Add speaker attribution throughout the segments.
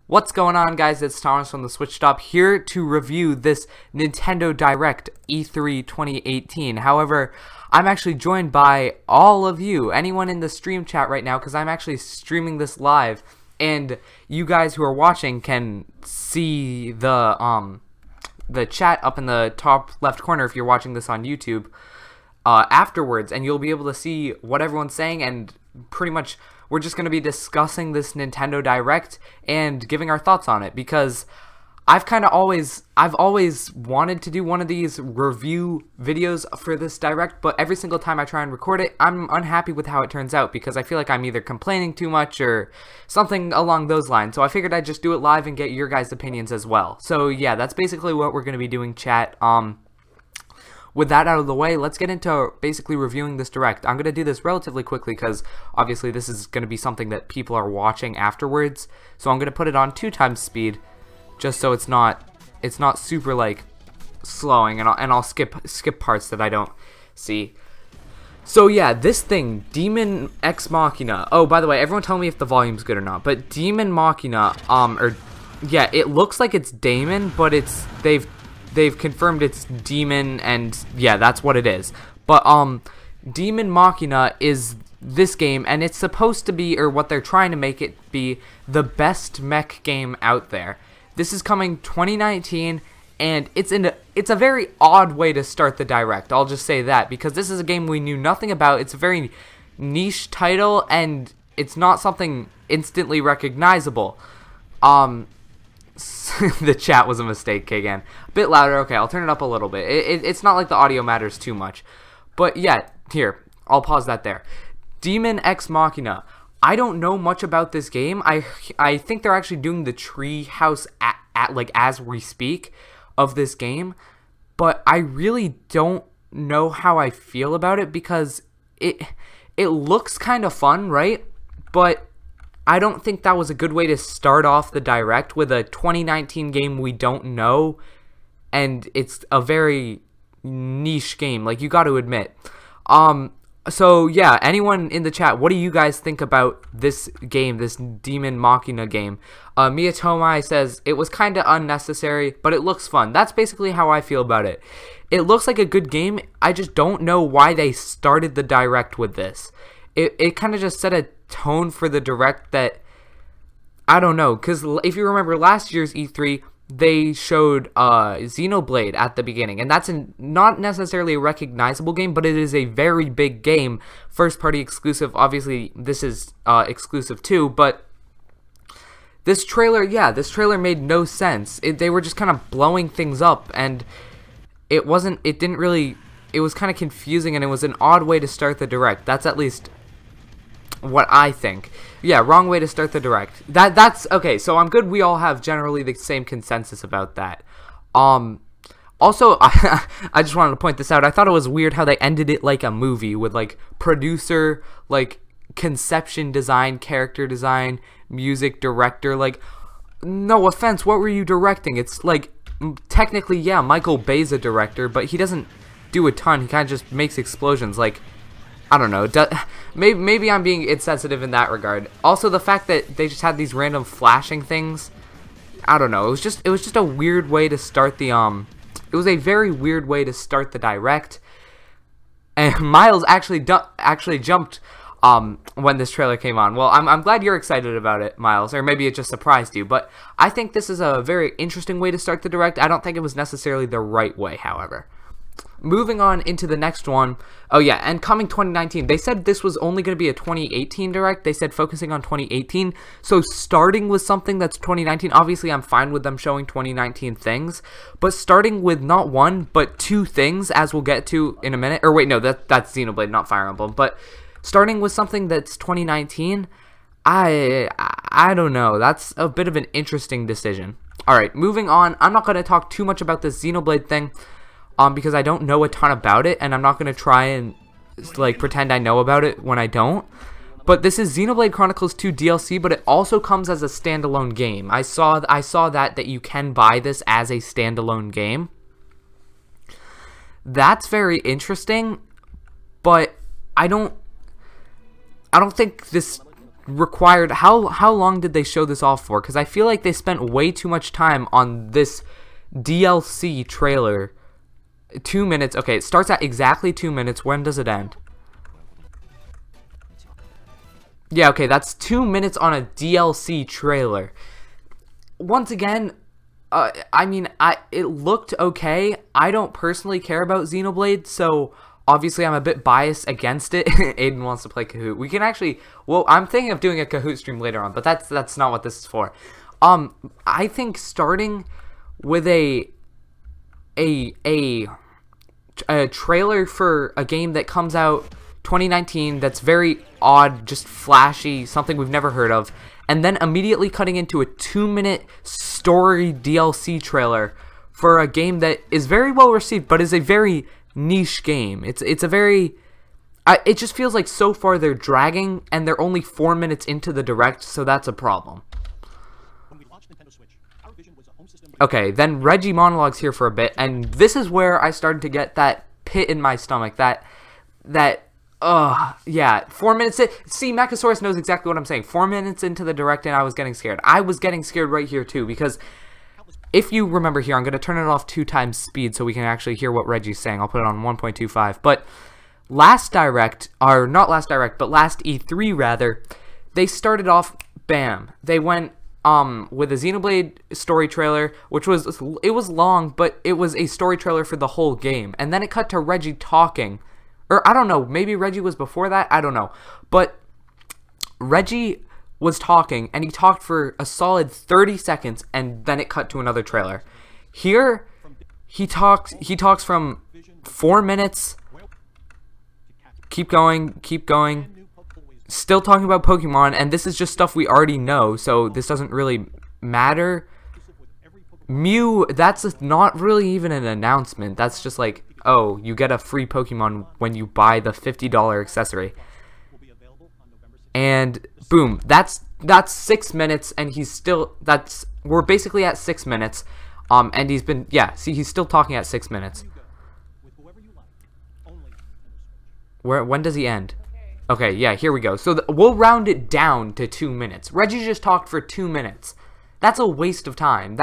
Speaker 1: What's going on, guys? It's Thomas from the Switch Stop here to review this Nintendo Direct E3 2018. However, I'm actually joined by all of you, anyone in the stream chat right now, because I'm actually streaming this live, and you guys who are watching can see the chat up in the top left corner if you're watching this on YouTube afterwards, and you'll be able to see what everyone's saying, and pretty much we're just going to be discussing this Nintendo Direct and giving our thoughts on it, because I've always wanted to do one of these review videos for this Direct, but every single time I try and record it, I'm unhappy with how it turns out, because I feel like I'm either complaining too much or something along those lines. So I figured I'd just do it live and get your guys' opinions as well. So yeah, that's basically what we're going to be doing, chat. With that out of the way, let's get into basically reviewing this Direct. I'm going to do this relatively quickly because obviously this is going to be something that people are watching afterwards. So I'm going to put it on 2x speed just so it's not super like slowing, and I'll skip parts that I don't see. So yeah, this thing, Demon Ex Machina. Oh, by the way, everyone tell me if the volume's good or not. But Demon Machina, yeah, it looks like it's Damon, but they've confirmed it's Demon, and yeah, that's what it is. But Demon Machina is this game, and it's supposed to be, or what they're trying to make it be, the best mech game out there. This is coming 2019, and it's a very odd way to start the Direct. I'll just say that, because this is a game we knew nothing about. It's a very niche title, and it's not something instantly recognizable. The chat was a mistake again. A bit louder. Okay, I'll turn it up a little bit. It's not like the audio matters too much. But yeah, here, I'll pause that there. Demon Ex Machina. I don't know much about this game. I think they're actually doing the tree house at like as we speak of this game, but I really don't know how I feel about it, because it looks kind of fun, right? But I don't think that was a good way to start off the Direct with a 2019 game we don't know, and it's a very niche game, like, you got to admit. So yeah, anyone in the chat, what do you guys think about this game, this Demon Machina game? Mia Tomai says, it was kind of unnecessary, but it looks fun. That's basically how I feel about it. It looks like a good game. I just don't know why they started the Direct with this. It kind of just set a tone for the Direct that, I don't know, because if you remember last year's E3, they showed Xenoblade at the beginning, and that's not necessarily a recognizable game, but it is a very big game, first party exclusive. Obviously this is exclusive too, but this trailer, yeah, this trailer made no sense. They were just kind of blowing things up, and it was kind of confusing, and it was an odd way to start the Direct. That's at least what I think. Yeah, wrong way to start the Direct. That's okay, so I'm good we all have generally the same consensus about that. Also, I just wanted to point this out. I thought it was weird how they ended it like a movie, with like producer, like conception design, character design, music director. Like, no offense, what were you directing? It's like, technically, yeah, Michael Bay's a director, but he doesn't do a ton. He kind of just makes explosions. Like, I don't know. Maybe I'm being insensitive in that regard. Also, the fact that they just had these random flashing things, I don't know. It was just a weird way to start the It was a very weird way to start the Direct. And Miles actually jumped when this trailer came on. Well, I'm glad you're excited about it, Miles, or maybe it just surprised you. But I think this is a very interesting way to start the Direct. I don't think it was necessarily the right way, however. Moving on into the next one. Oh yeah, and coming 2019. They said this was only going to be a 2018 Direct. They said focusing on 2018. So starting with something that's 2019, obviously I'm fine with them showing 2019 things, but starting with not one, but two things, as we'll get to in a minute. Or wait, no, that's Xenoblade, not Fire Emblem. But starting with something that's 2019, I don't know. That's a bit of an interesting decision. Alright, moving on. I'm not going to talk too much about this Xenoblade thing, because I don't know a ton about it, and I'm not going to try and like pretend I know about it when I don't. But this is Xenoblade Chronicles 2 DLC, but it also comes as a standalone game. I saw that you can buy this as a standalone game. That's very interesting, but I don't think this required, how long did they show this off for? Because I feel like they spent way too much time on this DLC trailer. 2 minutes. Okay, it starts at exactly 2 minutes. When does it end? Yeah, okay, that's 2 minutes on a DLC trailer. Once again, I mean, it looked okay. I don't personally care about Xenoblade, so obviously I'm a bit biased against it. Aiden wants to play Kahoot. We can actually, well, I'm thinking of doing a Kahoot stream later on, but that's not what this is for. I think starting with a trailer for a game that comes out 2019 that's very odd, just flashy, something we've never heard of, and then immediately cutting into a 2-minute story DLC trailer for a game that is very well received but is a very niche game. It's a very it just feels like so far they're dragging, and they're only 4 minutes into the direct, so that's a problem. Okay, then Reggie monologues here for a bit, and this is where I started to get that pit in my stomach, yeah, 4 minutes in. See, Machosaurus knows exactly what I'm saying. 4 minutes into the direct and I was getting scared. I was getting scared right here too, because if you remember here, I'm going to turn it off 2 times speed so we can actually hear what Reggie's saying. I'll put it on 1.25. But last direct, or not last direct, but last E3 rather, they started off, bam, they went with a Xenoblade story trailer, which was long, but it was a story trailer for the whole game. And then it cut to Reggie talking. Or, I don't know, maybe Reggie was before that? I don't know. But Reggie was talking, and he talked for a solid 30 seconds, and then it cut to another trailer. Here, he talks from 4 minutes, keep going, still talking about Pokemon, and this is just stuff we already know, so this doesn't really matter. Mew, that's not really even an announcement. That's just like, oh, you get a free Pokemon when you buy the $50 accessory. And boom, that's 6 minutes, and he's still, we're basically at 6 minutes. And he's been, yeah, see, he's still talking at 6 minutes. When does he end? Okay, yeah, here we go. So we'll round it down to 2 minutes. Reggie just talked for 2 minutes. That's a waste of time.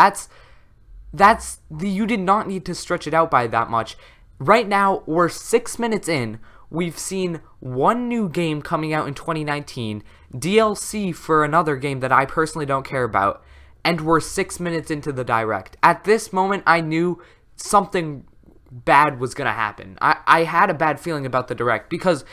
Speaker 1: You did not need to stretch it out by that much. Right now, we're 6 minutes in. We've seen one new game coming out in 2019, DLC for another game that I personally don't care about, and we're 6 minutes into the direct. At this moment, I knew something bad was going to happen. I had a bad feeling about the direct, because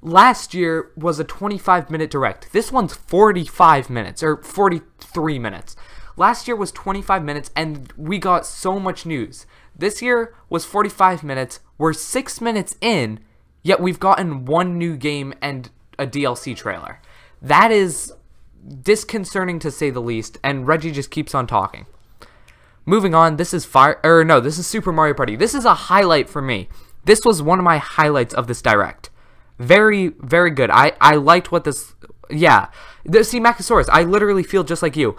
Speaker 1: last year was a 25-minute direct. This one's 45 minutes, or 43 minutes. Last year was 25 minutes, and we got so much news. This year was 45 minutes. We're 6 minutes in, yet we've gotten one new game and a DLC trailer. That is disconcerting to say the least, and Reggie just keeps on talking. Moving on, this is this is Super Mario Party. This is a highlight for me. This was one of my highlights of this direct. Very, very good. I liked what this, yeah. See, Machosaurus, I literally feel just like you.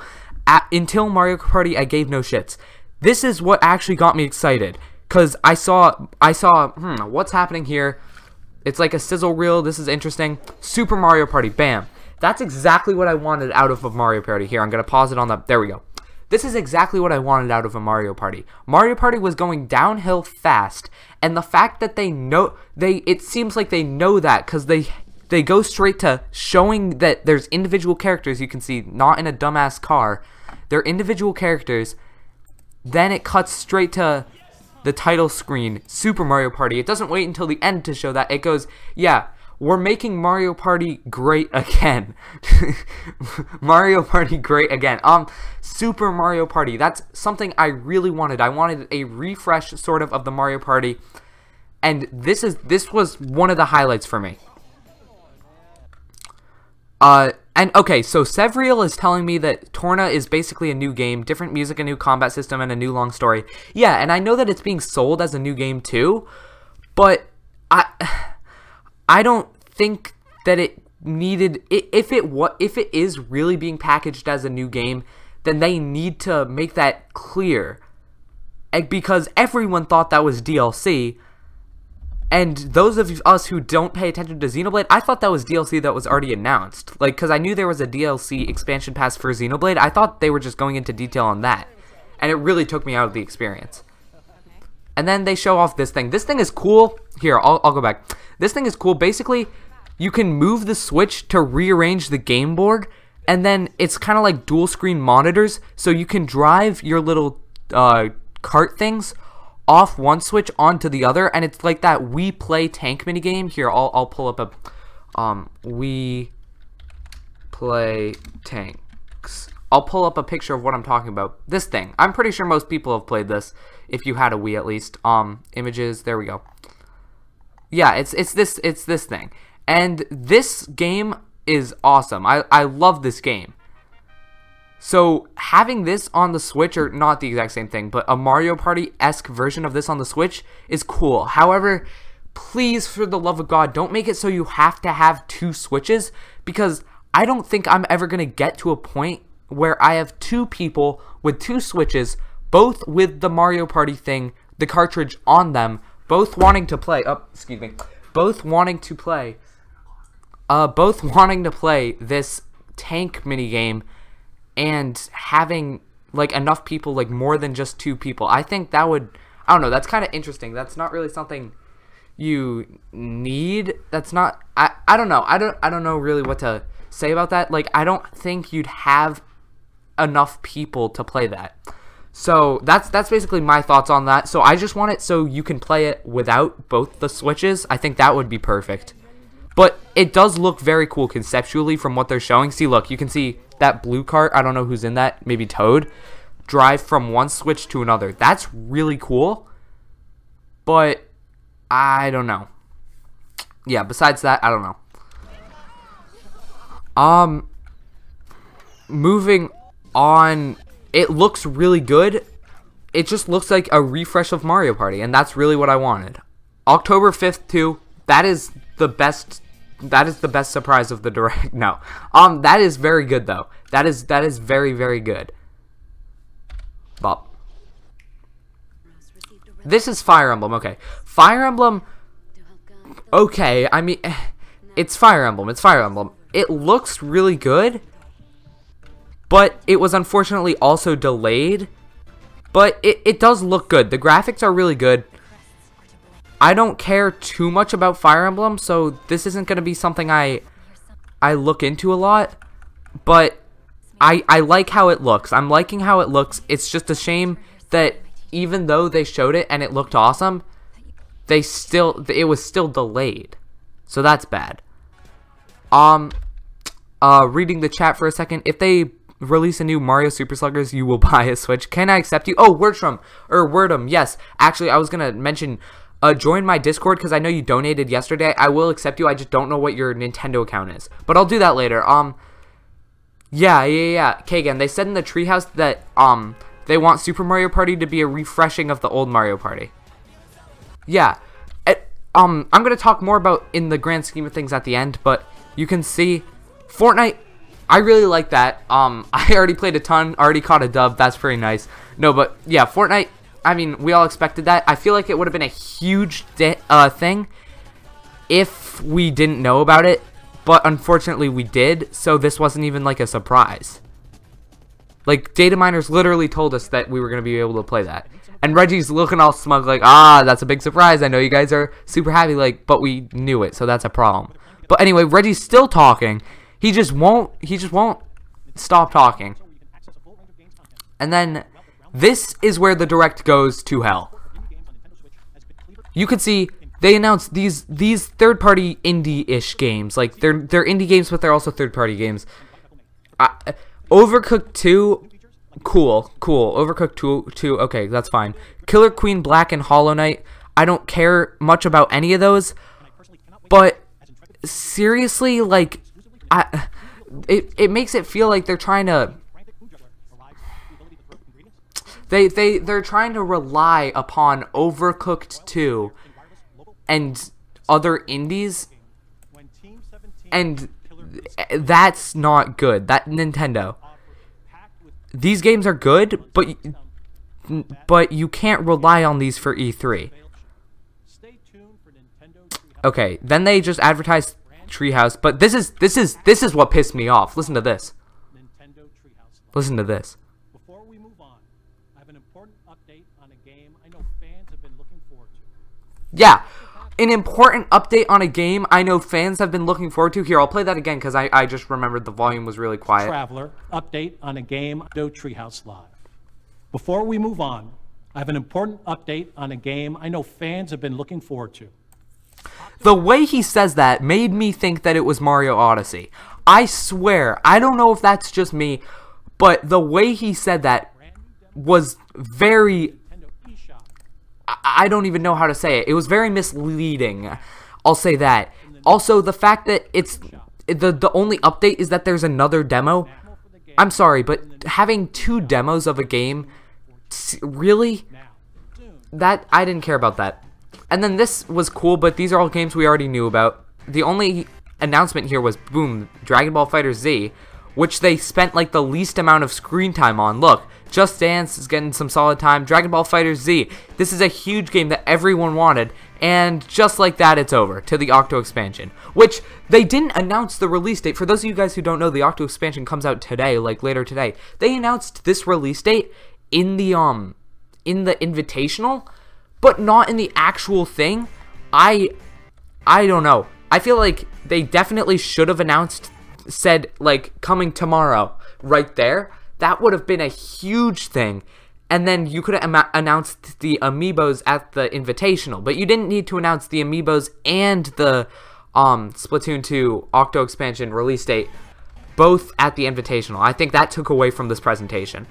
Speaker 1: Until Mario Party, I gave no shits. This is what actually got me excited, because I saw, what's happening here? It's like a sizzle reel. This is interesting. Super Mario Party, bam. That's exactly what I wanted out of a Mario Party. Here, I'm going to pause it on the, there we go. This is exactly what I wanted out of a Mario Party. Mario Party was going downhill fast, and the fact that it seems like they know that, because they go straight to showing that there's individual characters you can see, not in a dumbass car. They're individual characters. Then it cuts straight to the title screen, Super Mario Party. It doesn't wait until the end to show that. It goes, yeah, we're making Mario Party great again. Mario Party great again. Super Mario Party. That's something I really wanted. I wanted a refresh sort of the Mario Party. And this was one of the highlights for me. And okay, so Sevriel is telling me that Torna is basically a new game, different music, a new combat system, and a new long story. Yeah, and I know that it's being sold as a new game too, but I don't think that it needed, if it is really being packaged as a new game, then they need to make that clear, because everyone thought that was DLC, And those of us who don't pay attention to Xenoblade, I thought that was DLC that was already announced. Like, because I knew there was a DLC expansion pass for Xenoblade, I thought they were just going into detail on that. And it really took me out of the experience. And then they show off this thing. This thing is cool. Here, I'll go back. This thing is cool. Basically, you can move the Switch to rearrange the game board. And then it's kind of like dual screen monitors. So you can drive your little cart things off one Switch onto the other, and it's like that Wii Play Tank minigame. Here, I'll pull up a Wii Play Tanks. I'll pull up a picture of what I'm talking about. This thing. I'm pretty sure most people have played this, if you had a Wii at least. Images. There we go. Yeah, it's this thing, and this game is awesome. I love this game. So, having this on the Switch, or not the exact same thing, but a Mario Party-esque version of this on the Switch is cool. However, please, for the love of God, don't make it so you have to have 2 Switches, because I don't think I'm ever going to get to a point where I have 2 people with 2 Switches, both with the Mario Party thing, the cartridge on them, both wanting to play, both wanting to play this tank minigame, and having like enough people, like more than just 2 people. I think that would, I don't know, that's kind of interesting. That's not really something you need. That's not, I don't know. I don't know really what to say about that. Like, I don't think you'd have enough people to play that. So that's basically my thoughts on that. So I just want it so you can play it without both the Switches. I think that would be perfect. But it does look very cool conceptually from what they're showing. See, look, you can see that blue cart. I don't know who's in that. Maybe Toad. Drive from one Switch to another. That's really cool. But I don't know. Yeah, besides that, I don't know. Moving on. It looks really good. It just looks like a refresh of Mario Party, and that's really what I wanted. October 5th too. That is the best surprise of the Direct. No. That is very good though. That is very, very good. Bob. This is Fire Emblem, okay. Fire Emblem, okay, I mean, it's Fire Emblem, it's Fire Emblem. It looks really good, but it was unfortunately also delayed. But it does look good. The graphics are really good. I don't care too much about Fire Emblem, so this isn't going to be something I look into a lot. But I like how it looks. I'm liking how it looks. It's just a shame that even though they showed it and it looked awesome, it was still delayed. So that's bad. Reading the chat for a second. If they release a new Mario Super Sluggers, you will buy a Switch. Can I accept you? Oh, Wordum, yes. Actually, I was going to mention, join my Discord because I know you donated yesterday. I will accept you. I just don't know what your Nintendo account is. But I'll do that later. Yeah. Kagan, they said in the treehouse that, they want Super Mario Party to be a refreshing of the old Mario Party. Yeah. I'm going to talk more about in the grand scheme of things at the end, but you can see Fortnite, I really like that. I already played a ton, already caught a dub. That's pretty nice. No, but yeah, Fortnite, I mean, we all expected that. I feel like it would have been a huge thing if we didn't know about it, but unfortunately we did, so this wasn't even like a surprise. Like, data miners literally told us that we were going to be able to play that. And Reggie's looking all smug like, that's a big surprise. I know you guys are super happy, like, but we knew it, so that's a problem. But anyway, Reggie's still talking. He just won't stop talking. And then this is where the Direct goes to hell. You can see they announced these third-party indie-ish games. Like, they're indie games, but they're also third-party games. Overcooked 2, cool. Overcooked 2, okay, that's fine. Killer Queen Black and Hollow Knight, I don't care much about any of those. But seriously, like, it makes it feel like they're trying to they're trying to rely upon Overcooked 2 and other indies, and that's not good. That Nintendo, these games are good, but you can't rely on these for E3. Okay, then they just advertised Treehouse, but this is what pissed me off. Listen to this. Listen to this.
Speaker 2: Before we move on, I have an important update on a game I know fans have been looking forward to.
Speaker 1: Yeah, an important update on a game I know fans have been looking forward to. Here, I'll play that again because I just remembered the volume was really quiet.
Speaker 2: Traveler, update on a game Treehouse Live. Before we move on, I have an important update on a game I know fans have been looking forward to.
Speaker 1: The way he says that made me think that it was Mario Odyssey. I swear, I don't know if that's just me, but the way he said that was very... I don't even know how to say it. It was very misleading. I'll say that. Also, the fact that it's... The only update is that there's another demo. I'm sorry, but having 2 demos of a game... Really? That... I didn't care about that. And then this was cool, but these are all games we already knew about. The only announcement here was, boom, Dragon Ball FighterZ, which they spent like the least amount of screen time on. Look, Just Dance is getting some solid time. Dragon Ball FighterZ, this is a huge game that everyone wanted, and just like that, it's over to the Octo expansion, which they didn't announce the release date. For those of you guys who don't know, the Octo expansion comes out today, like later today. They announced this release date in the Invitational, but not in the actual thing. I don't know. I feel like they definitely should have said like coming tomorrow right there. That would have been a huge thing. And then you could have announced the amiibos at the Invitational, but you didn't need to announce the amiibos and the Splatoon 2 Octo expansion release date both at the Invitational. I think that took away from this presentation.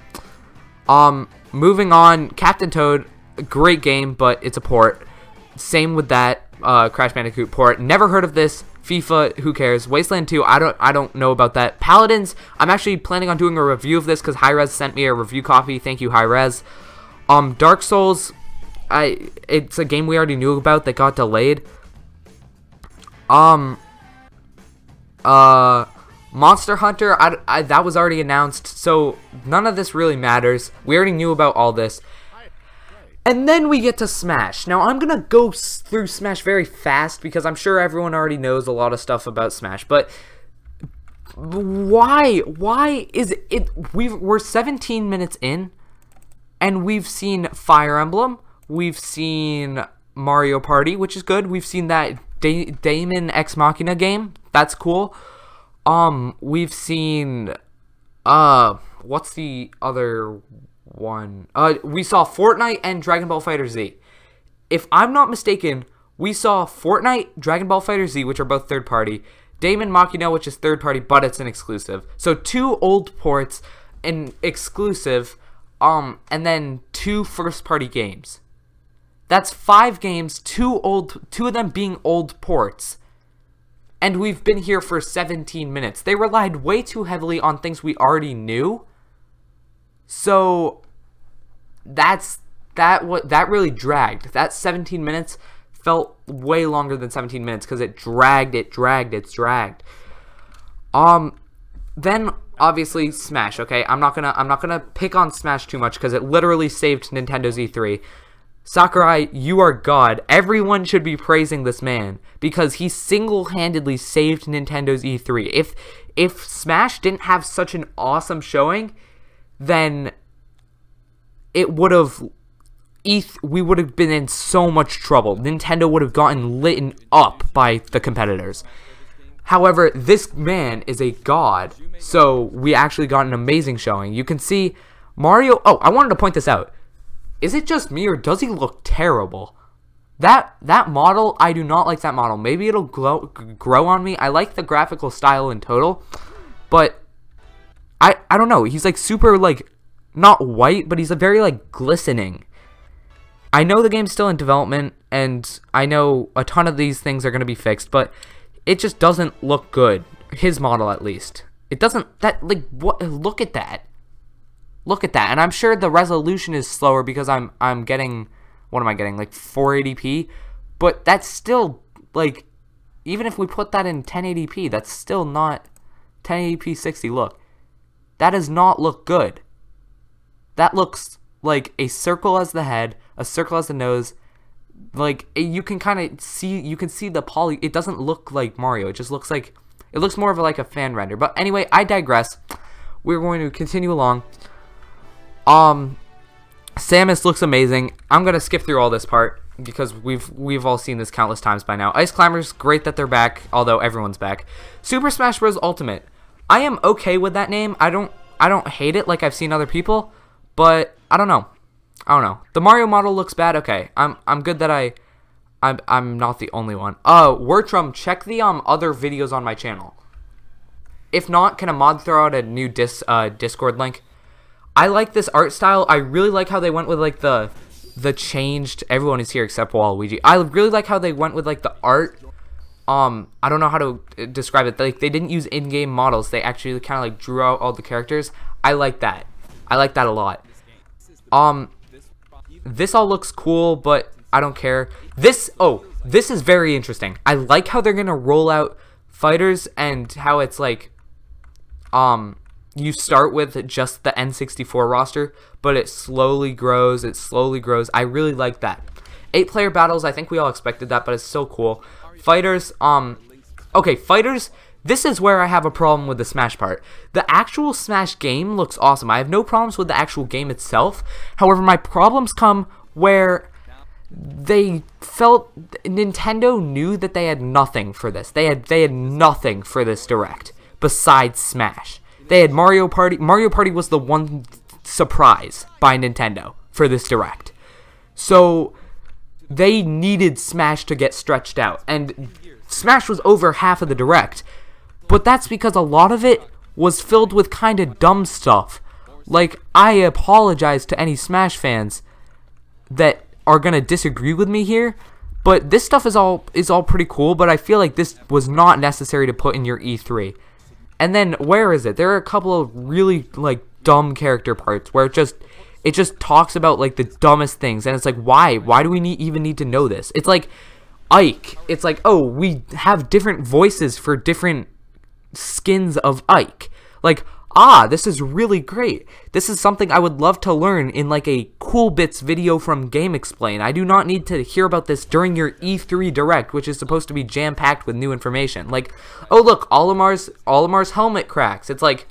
Speaker 1: Moving on, Captain Toad, great game, but it's a port. Same with that Crash Bandicoot port. Never heard of this. FIFA, who cares? Wasteland 2, I don't know about that. Paladins, I'm actually planning on doing a review of this because Hi-Rez sent me a review copy. Thank you, Hi-Rez. Dark Souls, it's a game we already knew about that got delayed. Monster Hunter, that was already announced, so none of this really matters. We already knew about all this. And then we get to Smash. Now, I'm going to go through Smash very fast because I'm sure everyone already knows a lot of stuff about Smash. But why is it... We're 17 minutes in, and we've seen Fire Emblem. We've seen Mario Party, which is good. We've seen that Daemon Ex Machina game. That's cool. We've seen... what's the other... one. We saw Fortnite and Dragon Ball FighterZ. If I'm not mistaken, we saw Fortnite, Dragon Ball FighterZ, which are both third party, Daemon Machina, which is third party, but it's an exclusive. So 2 old ports, an exclusive, and then 2 first party games. That's 5 games, 2 of them being old ports. And we've been here for 17 minutes. They relied way too heavily on things we already knew. So that really dragged. That 17 minutes felt way longer than 17 minutes because it dragged. Then obviously Smash. Okay, I'm not gonna pick on Smash too much because it literally saved Nintendo's E3. Sakurai, you are God. Everyone should be praising this man because he single-handedly saved Nintendo's E3. If Smash didn't have such an awesome showing, then it would have... we would have been in so much trouble. Nintendo would have gotten lit up by the competitors. However, this man is a god, so we actually got an amazing showing. You can see Mario... Oh, I wanted to point this out. Is it just me, or does he look terrible? That model, I do not like that model. Maybe it'll grow on me. I like the graphical style in total, but... I don't know. He's like super like not white, but he's a very like glistening. I know the game's still in development, and I know a ton of these things are going to be fixed, but it just doesn't look good. His model, at least. It doesn't. That like what? Look at that. Look at that. And I'm sure the resolution is slower because I'm getting, what am I getting? Like 480p, but that's still like, even if we put that in 1080p, that's still not 1080p 60. Look. That does not look good. That looks like a circle as the head, a circle as the nose, like you can kind of see the poly. It doesn't look like Mario. It just looks like it looks more of like a fan render. But anyway, I digress. We're going to continue along. Samus looks amazing. I'm gonna skip through all this part because we've all seen this countless times by now. Ice Climbers, great that they're back, although everyone's back. Super Smash Bros. Ultimate. I am okay with that name. I don't hate it like I've seen other people, but I don't know. The Mario model looks bad. Okay, I'm good that I'm not the only one. Wertrum, check the other videos on my channel. If not, can a mod throw out a new Discord link? I like this art style. I really like how they went with like the changed. Everyone is here except Waluigi. I really like how they went with like the art. I don't know how to describe it. Like they didn't use in-game models. They actually kind of like drew out all the characters. I like that. I like that a lot. This all looks cool, but I don't care. This is very interesting. I like how they're gonna roll out fighters and how it's like, you start with just the N64 roster, but it slowly grows. I really like that. 8-player battles, I think we all expected that, but it's so cool. Fighters, okay, fighters, this is where I have a problem with the Smash part. The actual Smash game looks awesome. I have no problems with the actual game itself. However, my problems come where they felt Nintendo knew that they had nothing for this. They had nothing for this Direct besides Smash. They had Mario Party. Mario Party was the one surprise by Nintendo for this Direct. So they needed Smash to get stretched out. And Smash was over half of the Direct. But that's because a lot of it was filled with kind of dumb stuff. Like, I apologize to any Smash fans that are going to disagree with me here. But this stuff is all pretty cool. But I feel like this was not necessary to put in your E3. And then, where is it? There are a couple of really, like, dumb character parts where it just talks about, like, the dumbest things. And it's like, why? Why do we even need to know this? It's like Ike. It's like, oh, we have different voices for different skins of Ike. Like, this is really great. This is something I would love to learn in, like, a Cool Bits video from Game Explain. I do not need to hear about this during your E3 Direct, which is supposed to be jam-packed with new information. Like, oh, look, Olimar's helmet cracks. It's like,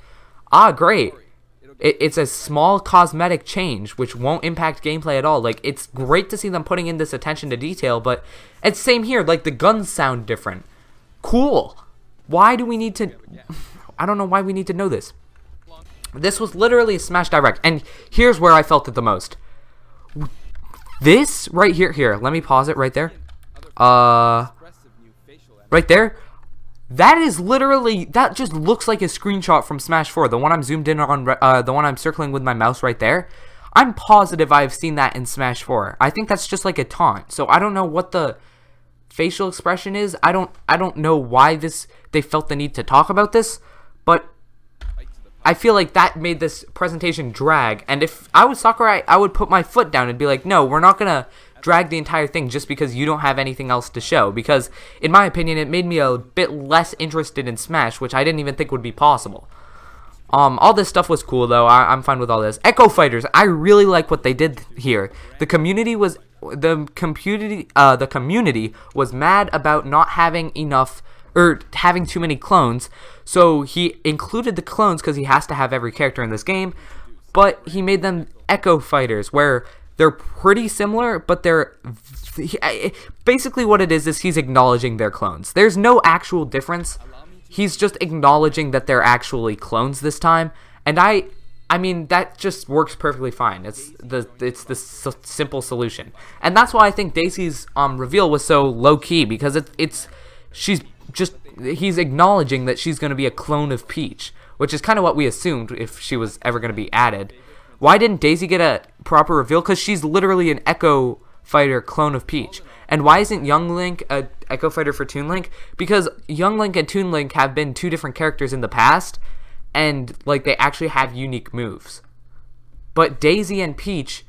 Speaker 1: great. It's a small cosmetic change, which won't impact gameplay at all. Like, it's great to see them putting in this attention to detail, but it's same here. Like, the guns sound different. Cool. Why do we need to... I don't know why we need to know this. This was literally a Smash Direct, and here's where I felt it the most. This right here, let me pause it right there. Right there. That is literally, that just looks like a screenshot from Smash 4. The one I'm zoomed in on, the one I'm circling with my mouse right there. I'm positive I've seen that in Smash 4. I think that's just like a taunt. So I don't know what the facial expression is. I don't know why they felt the need to talk about this, but I feel like that made this presentation drag, and if I was Sakurai, I would put my foot down and be like, no, we're not gonna drag the entire thing just because you don't have anything else to show, because, in my opinion, it made me a bit less interested in Smash, which I didn't even think would be possible. All this stuff was cool, though. I'm fine with all this. Echo Fighters, I really like what they did here. The community was mad about not having enough, or having too many clones, so he included the clones because he has to have every character in this game, but he made them Echo Fighters, where they're pretty similar, but they're... Basically what it is he's acknowledging their clones. There's no actual difference. He's just acknowledging that they're actually clones this time, and I mean, that just works perfectly fine. It's the simple solution. And that's why I think Daisy's reveal was so low-key, because he's acknowledging that she's going to be a clone of Peach, which is kind of what we assumed if she was ever going to be added. Why didn't Daisy get a proper reveal? Because she's literally an Echo Fighter clone of Peach. And why isn't Young Link a Echo Fighter for Toon Link? Because Young Link and Toon Link have been two different characters in the past, and like they actually have unique moves. But Daisy and Peach,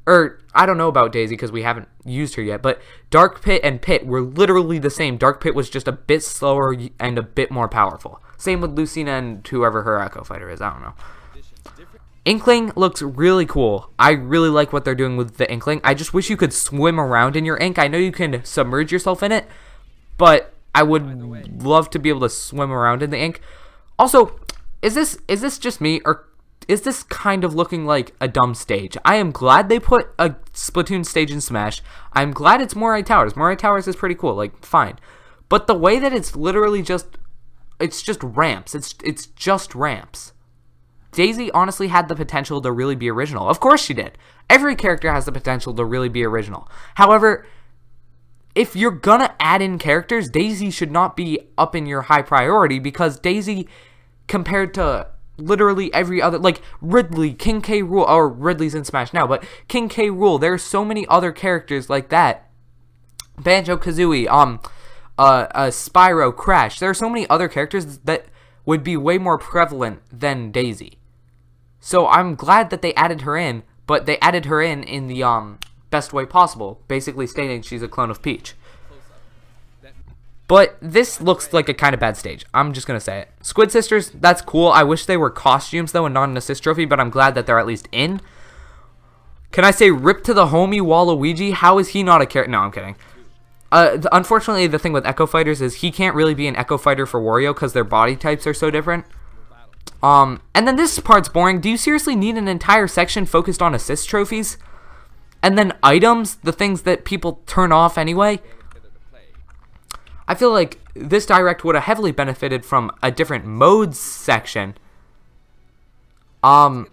Speaker 1: or I don't know about Daisy because we haven't used her yet, but Dark Pit and Pit were literally the same. Dark Pit was just a bit slower and a bit more powerful. Same with Lucina and whoever her Echo Fighter is, I don't know. Inkling looks really cool. I really like what they're doing with the Inkling. I just wish you could swim around in your ink. I know you can submerge yourself in it, but I would love to be able to swim around in the ink. Also, is this just me, or is this kind of looking like a dumb stage? I am glad they put a Splatoon stage in Smash. I'm glad it's Moray Towers. Moray Towers is pretty cool, like, fine. But the way that it's literally just, it's just ramps. It's just ramps. Daisy honestly had the potential to really be original. Of course she did. Every character has the potential to really be original. However, if you're gonna add in characters, Daisy should not be up in your high priority, because Daisy, compared to literally every other, like Ridley, King K. Rool, or Ridley's in Smash now, but King K. Rool, there's so many other characters like that. Banjo-Kazooie, Spyro, Crash. There are so many other characters that would be way more prevalent than Daisy. So I'm glad that they added her in, but they added her in the best way possible, basically stating she's a clone of Peach. But this looks like a kind of bad stage. I'm just going to say it. Squid Sisters, that's cool. I wish they were costumes, though, and not an assist trophy, but I'm glad that they're at least in. Can I say rip to the homie Waluigi? How is he not a character? No, I'm kidding. Unfortunately, the thing with Echo Fighters is he can't really be an Echo Fighter for Wario because their body types are so different. And then this part's boring. Do you seriously need an entire section focused on assist trophies? And then items, the things that people turn off anyway? I feel like this direct would have heavily benefited from a different modes section. A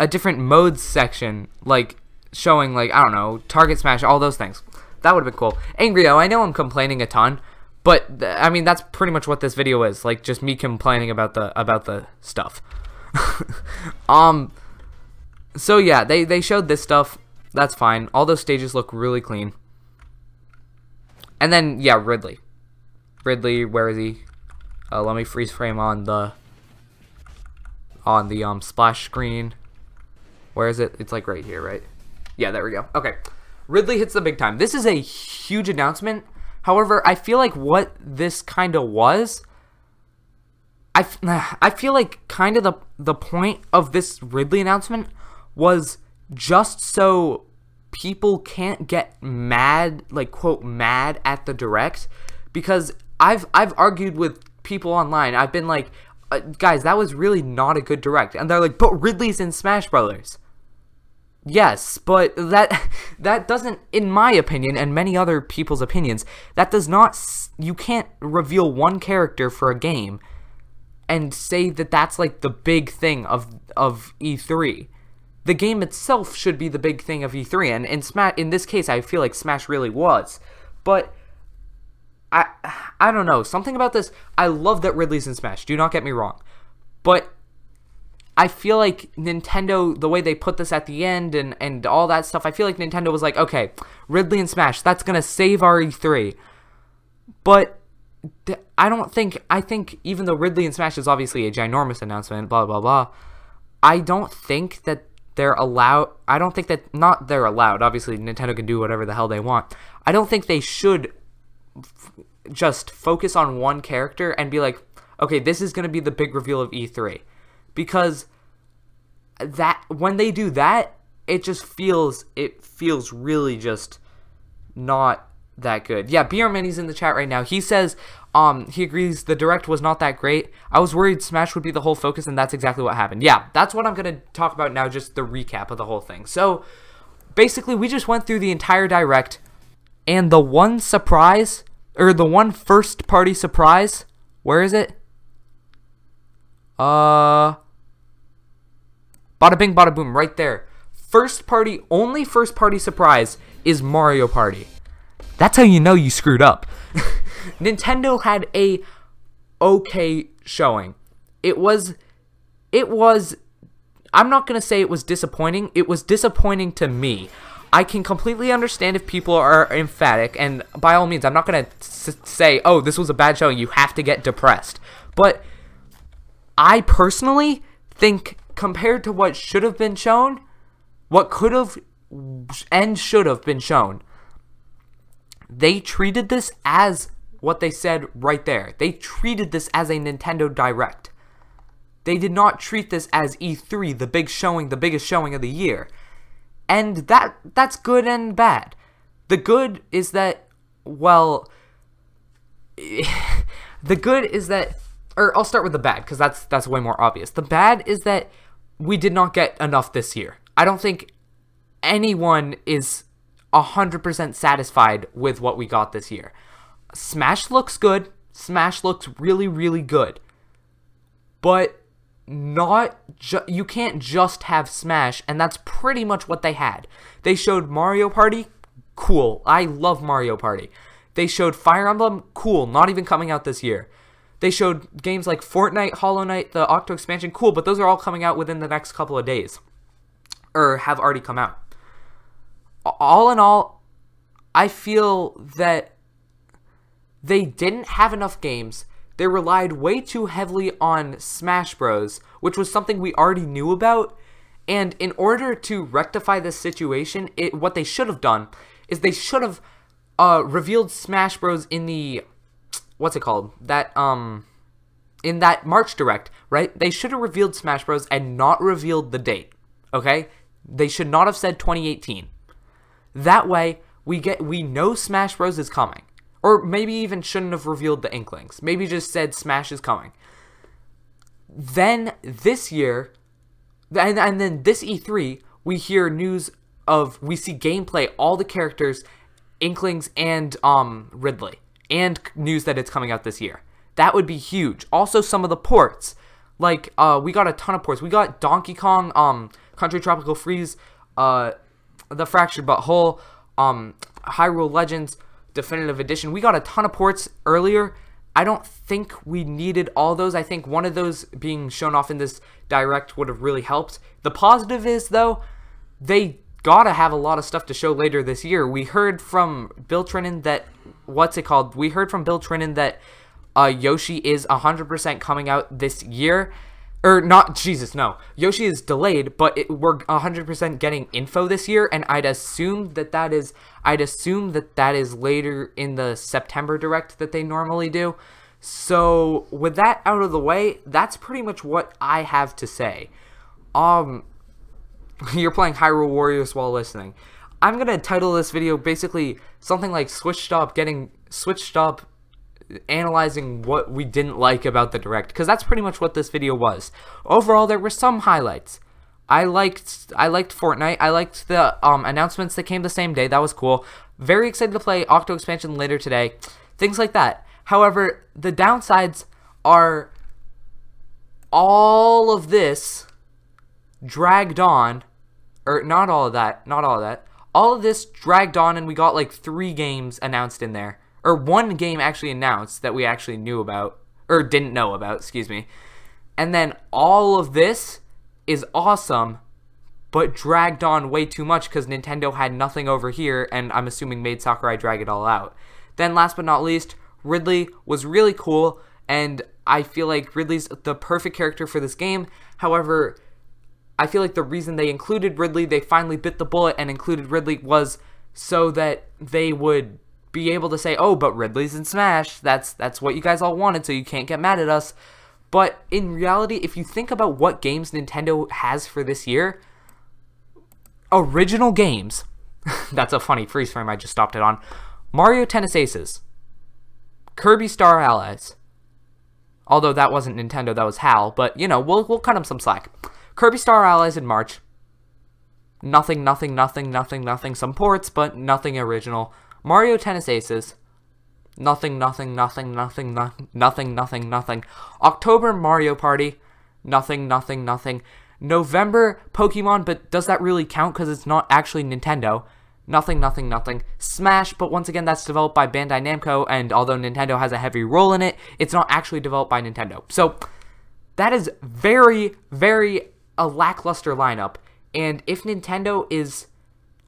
Speaker 1: different modes section, like showing, like, I don't know, Target Smash, all those things. That would have been cool. Angrio, I know I'm complaining a ton, but I mean that's pretty much what this video is, like just me complaining about the stuff. So yeah, they showed this stuff. That's fine. All those stages look really clean. And then yeah, Ridley, where is he? Let me freeze frame on the splash screen. Where is it? It's like right here, right? Yeah, there we go. Okay. Ridley hits the big time. This is a huge announcement. However, I feel like what this kind of was, I feel like kind of the point of this Ridley announcement was just so people can't get mad, like quote mad at the direct, because I've argued with people online. I've been like, guys, that was really not a good direct, and they're like, but Ridley's in Smash Brothers. Yes, but that doesn't, in my opinion, and many other people's opinions, that does not, you can't reveal one character for a game and say that that's like the big thing of E3. The game itself should be the big thing of E3, and in this case, I feel like Smash really was. But I don't know, something about this, I love that Ridley's in Smash, do not get me wrong, but I feel like Nintendo, the way they put this at the end and all that stuff, I feel like Nintendo was like, okay, Ridley and Smash, that's going to save our E3. But I think even though Ridley and Smash is obviously a ginormous announcement, blah, blah, blah, I don't think that they're allowed, they're allowed, obviously Nintendo can do whatever the hell they want. I don't think they should just focus on one character and be like, okay, this is going to be the big reveal of E3. Because that when they do that, it feels really just not that good. Yeah, BR Mini's in the chat right now. He says he agrees the direct was not that great. I was worried Smash would be the whole focus, and that's exactly what happened. Yeah, that's what I'm going to talk about now, just the recap of the whole thing. So basically, we just went through the entire direct, and the one surprise, or the one first party surprise, where is it? Bada bing, bada boom, right there. Only first party surprise is Mario Party. That's how you know you screwed up. Nintendo had a okay showing. It was, I'm not going to say it was disappointing. It was disappointing to me. I can completely understand if people are emphatic, and by all means, I'm not going to say, oh, this was a bad showing, you have to get depressed. But I personally think compared to what should have been shown, what could have and should have been shown, they treated this as what they said right there. They treated this as a Nintendo Direct. They did not treat this as E3, the big showing, the biggest showing of the year. And that's good and bad. The good is that, well, the good is that, or I'll start with the bad, because that's way more obvious. The bad is that we did not get enough this year. I don't think anyone is 100% satisfied with what we got this year. Smash looks good. Smash looks really, really good. But you can't just have Smash, and that's pretty much what they had. They showed Mario Party, cool. I love Mario Party. They showed Fire Emblem, cool, not even coming out this year. They showed games like Fortnite, Hollow Knight, the Octo expansion, cool, but those are all coming out within the next couple of days. Or have already come out. All in all, I feel that they didn't have enough games. They relied way too heavily on Smash Bros, which was something we already knew about. And in order to rectify this situation, what they should have done is they should have revealed Smash Bros in the, what's it called? In that March Direct, right? They should have revealed Smash Bros and not revealed the date, okay? They should not have said 2018. That way, we know Smash Bros is coming. Or maybe even shouldn't have revealed the Inklings. Maybe just said Smash is coming. Then this year, and then this E3, we hear news of, we see gameplay, all the characters, Inklings and Ridley. And news that it's coming out this year. That would be huge. Also, some of the ports. Like, we got a ton of ports. We got Donkey Kong, Country Tropical Freeze, The Fractured But Whole, Hyrule Legends, Definitive Edition. We got a ton of ports earlier. I don't think we needed all those. I think one of those being shown off in this Direct would have really helped. The positive is, though, they gotta have a lot of stuff to show later this year. We heard from Bill Trinan that, We heard from Bill Trinan that Yoshi is 100% coming out this year. Or not, Jesus, no. Yoshi is delayed, but we're 100% getting info this year, and I'd assume that is later in the September Direct that they normally do. So, with that out of the way, that's pretty much what I have to say. You're playing Hyrule Warriors while listening. I'm gonna title this video basically something like Switch Stop analyzing what we didn't like about the Direct, because that's pretty much what this video was. Overall, there were some highlights. I liked Fortnite. I liked the announcements that came the same day. That was cool. Very excited to play Octo expansion later today. Things like that. However, the downsides are all of this dragged on, or not all of that. All of this dragged on, and we got like 3 games announced in there. Or 1 game actually announced that we actually knew about, or didn't know about, excuse me. And then all of this is awesome, but dragged on way too much because Nintendo had nothing over here, and I'm assuming made Sakurai drag it all out. Then last but not least, Ridley was really cool, and I feel like Ridley's the perfect character for this game. However, I feel like the reason they included Ridley, they finally bit the bullet and included Ridley, was so that they would be able to say, oh, but Ridley's in Smash, that's what you guys all wanted, so you can't get mad at us. But in reality, if you think about what games Nintendo has for this year, original games, that's a funny freeze frame I just stopped it on, Mario Tennis Aces, Kirby Star Allies, although that wasn't Nintendo, that was HAL, but, you know, we'll cut them some slack. Kirby Star Allies in March, nothing, some ports, but nothing original. Mario Tennis Aces, nothing. October Mario Party, nothing. November Pokemon, but does that really count because it's not actually Nintendo? Nothing. Smash, but once again, that's developed by Bandai Namco, and although Nintendo has a heavy role in it, it's not actually developed by Nintendo. So, that is very, very a lackluster lineup, and if Nintendo is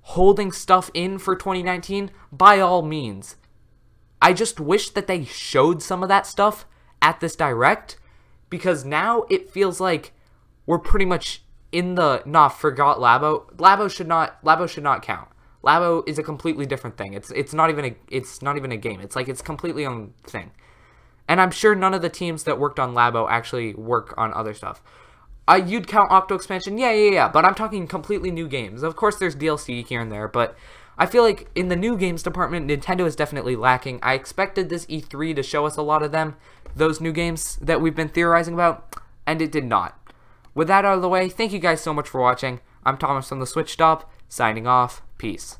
Speaker 1: holding stuff in for 2019, by all means. I just wish that they showed some of that stuff at this Direct, because now it feels like we're pretty much in the, forgot Labo. Labo should not count. Labo is a completely different thing. It's not even a game. It's like it's completely own thing. And I'm sure none of the teams that worked on Labo actually work on other stuff. You'd count Octo Expansion, yeah, but I'm talking completely new games. Of course, there's DLC here and there, but I feel like in the new games department, Nintendo is definitely lacking. I expected this E3 to show us a lot of them, those new games that we've been theorizing about, and it did not. With that out of the way, thank you guys so much for watching. I'm Thomas from the Switch Stop, signing off. Peace.